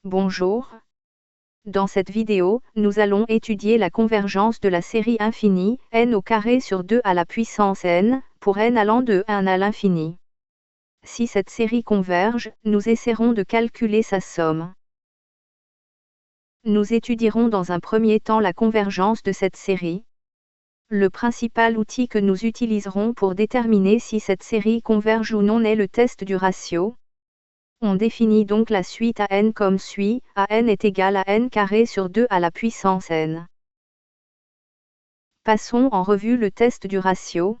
Bonjour. Dans cette vidéo, nous allons étudier la convergence de la série infinie, n au carré sur 2 à la puissance n, pour n allant de 1 à l'infini. Si cette série converge, nous essaierons de calculer sa somme. Nous étudierons dans un premier temps la convergence de cette série. Le principal outil que nous utiliserons pour déterminer si cette série converge ou non est le test du ratio. On définit donc la suite à n comme suit, a n est égal à n carré sur 2 à la puissance n. Passons en revue le test du ratio.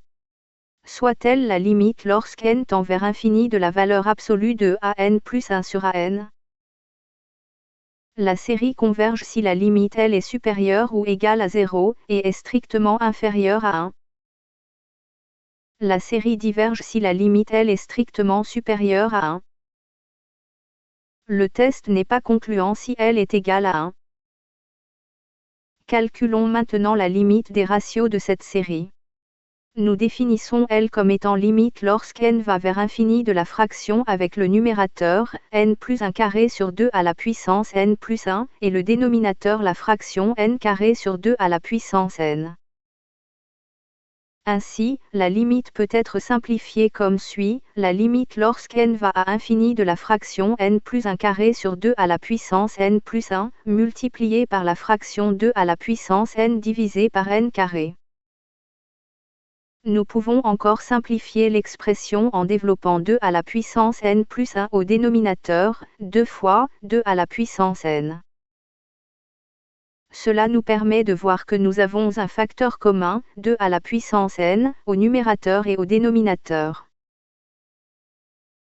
Soit-elle la limite lorsque n tend vers infini de la valeur absolue de a n plus 1 sur a n? La série converge si la limite L est supérieure ou égale à 0, et est strictement inférieure à 1. La série diverge si la limite L est strictement supérieure à 1. Le test n'est pas concluant si L est égal à 1. Calculons maintenant la limite des ratios de cette série. Nous définissons L comme étant limite lorsque n va vers infini de la fraction avec le numérateur, n plus 1 carré sur 2 à la puissance n plus 1, et le dénominateur la fraction n carré sur 2 à la puissance n. Ainsi, la limite peut être simplifiée comme suit, la limite lorsque n va à infini de la fraction n plus 1 carré sur 2 à la puissance n plus 1, multipliée par la fraction 2 à la puissance n divisé par n carré. Nous pouvons encore simplifier l'expression en développant 2 à la puissance n plus 1 au dénominateur, 2 fois 2 à la puissance n. Cela nous permet de voir que nous avons un facteur commun, 2 à la puissance n, au numérateur et au dénominateur.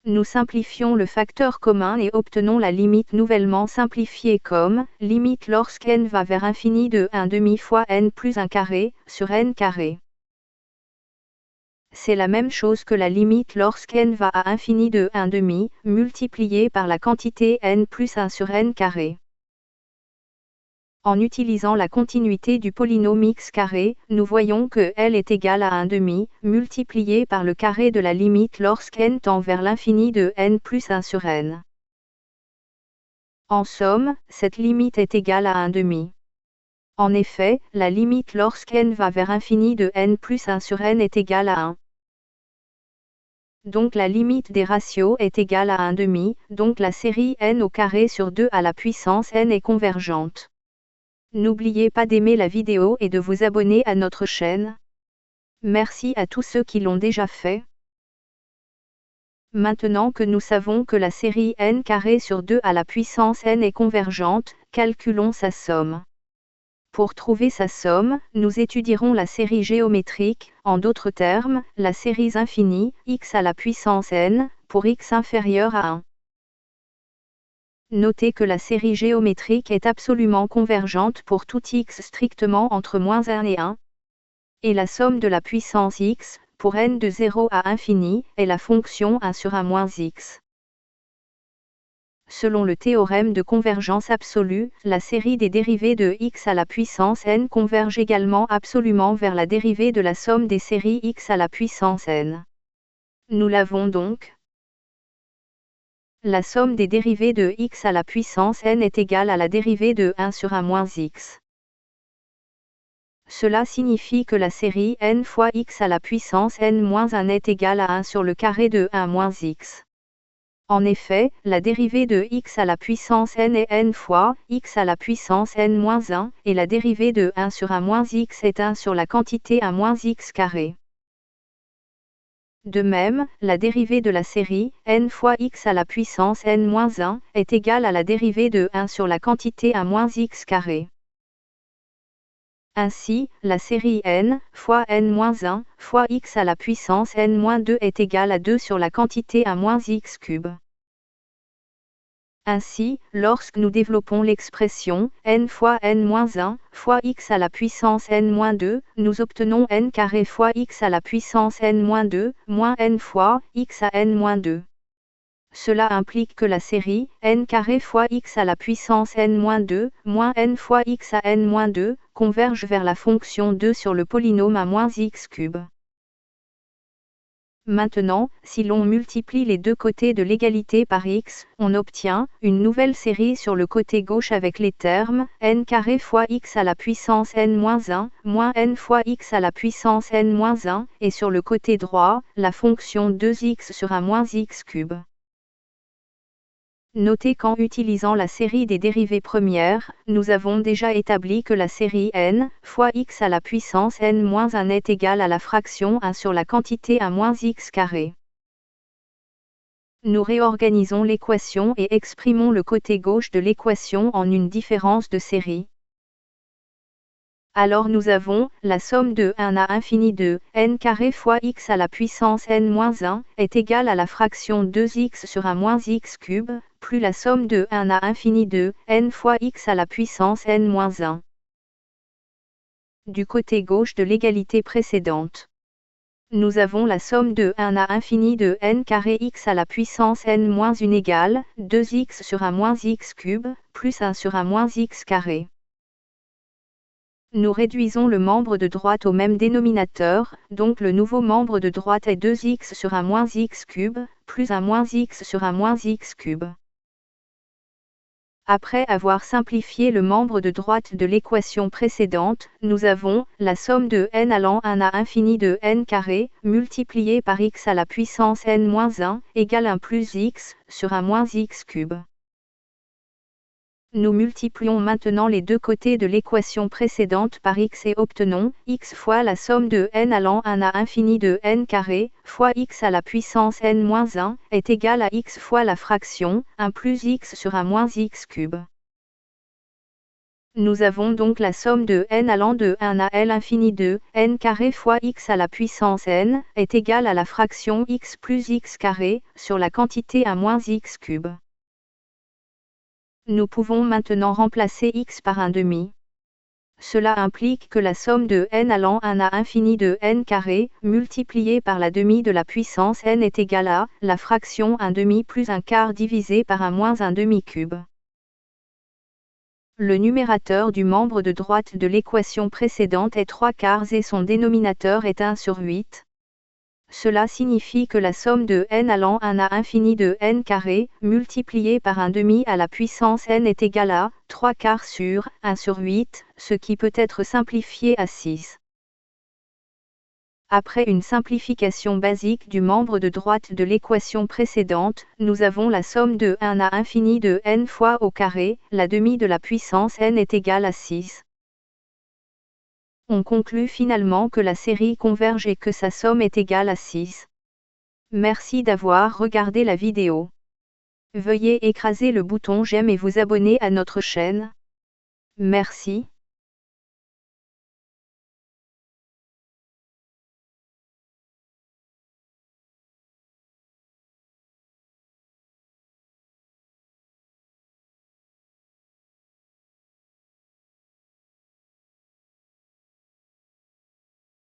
Nous simplifions le facteur commun et obtenons la limite nouvellement simplifiée comme, limite lorsque n va vers infini de 1 demi fois n plus 1 carré, sur n carré. C'est la même chose que la limite lorsque n va à infini de 1 demi, multiplié par la quantité n plus 1 sur n carré. En utilisant la continuité du polynôme x carré, nous voyons que L est égal à 1 demi, multiplié par le carré de la limite lorsque n tend vers l'infini de n plus 1 sur n. En somme, cette limite est égale à 1 demi. En effet, la limite lorsque n va vers infini de n plus 1 sur n est égale à 1. Donc la limite des ratios est égale à 1 demi, donc la série n au carré sur 2 à la puissance n est convergente. N'oubliez pas d'aimer la vidéo et de vous abonner à notre chaîne. Merci à tous ceux qui l'ont déjà fait. Maintenant que nous savons que la série n carré sur 2 à la puissance n est convergente, calculons sa somme. Pour trouver sa somme, nous étudierons la série géométrique, en d'autres termes, la série infinie, x à la puissance n, pour x inférieur à 1. Notez que la série géométrique est absolument convergente pour tout x strictement entre -1 et 1. Et la somme de la puissance x, pour n de 0 à infini, est la fonction 1 sur 1 moins x. Selon le théorème de convergence absolue, la série des dérivées de x à la puissance n converge également absolument vers la dérivée de la somme des séries x à la puissance n. Nous l'avons donc. La somme des dérivées de x à la puissance n est égale à la dérivée de 1 sur 1 moins x. Cela signifie que la série n fois x à la puissance n moins 1 est égale à 1 sur le carré de 1 moins x. En effet, la dérivée de x à la puissance n est n fois x à la puissance n moins 1, et la dérivée de 1 sur 1 moins x est 1 sur la quantité 1 moins x carré. De même, la dérivée de la série n fois x à la puissance n moins 1 est égale à la dérivée de 1 sur la quantité 1 moins x carré. Ainsi, la série n fois n moins 1 fois x à la puissance n moins 2 est égale à 2 sur la quantité 1 moins x cube. Ainsi, lorsque nous développons l'expression n fois n moins 1 fois x à la puissance n moins 2, nous obtenons n carré fois x à la puissance n moins 2, moins n fois x à n moins 2. Cela implique que la série n carré fois x à la puissance n moins 2, moins n fois x à n moins 2, converge vers la fonction 2 sur le polynôme à moins x cube. Maintenant, si l'on multiplie les deux côtés de l'égalité par x, on obtient une nouvelle série sur le côté gauche avec les termes n carré fois x à la puissance n-1, moins n fois x à la puissance n-1, et sur le côté droit, la fonction 2x sur 1 moins x cube. Notez qu'en utilisant la série des dérivées premières, nous avons déjà établi que la série n fois x à la puissance n-1 est égale à la fraction 1 sur la quantité 1 moins x carré. Nous réorganisons l'équation et exprimons le côté gauche de l'équation en une différence de série. Alors nous avons, la somme de 1 à infini de n carré fois x à la puissance n-1 est égale à la fraction 2x sur 1 moins x cube, plus la somme de 1 à infini de n fois x à la puissance n-1. Du côté gauche de l'égalité précédente, nous avons la somme de 1 à infini de n carré x à la puissance n-1 égale 2x sur 1 moins x cube, plus 1 sur 1 moins x carré. Nous réduisons le membre de droite au même dénominateur, donc le nouveau membre de droite est 2x sur 1 moins x cube, plus 1 moins x sur 1 moins x cube. Après avoir simplifié le membre de droite de l'équation précédente, nous avons la somme de n allant 1 à infini de n carré, multiplié par x à la puissance n-1, égale 1 plus x, sur 1 moins x cube. Nous multiplions maintenant les deux côtés de l'équation précédente par x et obtenons x fois la somme de n allant 1 à infini de n carré, fois x à la puissance n-1, est égale à x fois la fraction 1 plus x sur 1 moins x cube. Nous avons donc la somme de n allant de 1 à l infini de n carré fois x à la puissance n, est égale à la fraction x plus x carré, sur la quantité 1 moins x cube. Nous pouvons maintenant remplacer x par 1/2. Cela implique que la somme de n allant 1 à infini de n carré, multipliée par la demi de la puissance n est égale à la fraction 1/2 plus 1/4 divisé par 1 moins 1/2 cube. Le numérateur du membre de droite de l'équation précédente est 3/4 et son dénominateur est 1 sur 8. Cela signifie que la somme de n allant 1 à infini de n carré, multipliée par 1/2 à la puissance n est égale à 3/4 sur 1 sur 8, ce qui peut être simplifié à 6. Après une simplification basique du membre de droite de l'équation précédente, nous avons la somme de 1 à infini de n fois au carré, la demi de la puissance n est égale à 6. On conclut finalement que la série converge et que sa somme est égale à 6. Merci d'avoir regardé la vidéo. Veuillez écraser le bouton j'aime et vous abonner à notre chaîne. Merci.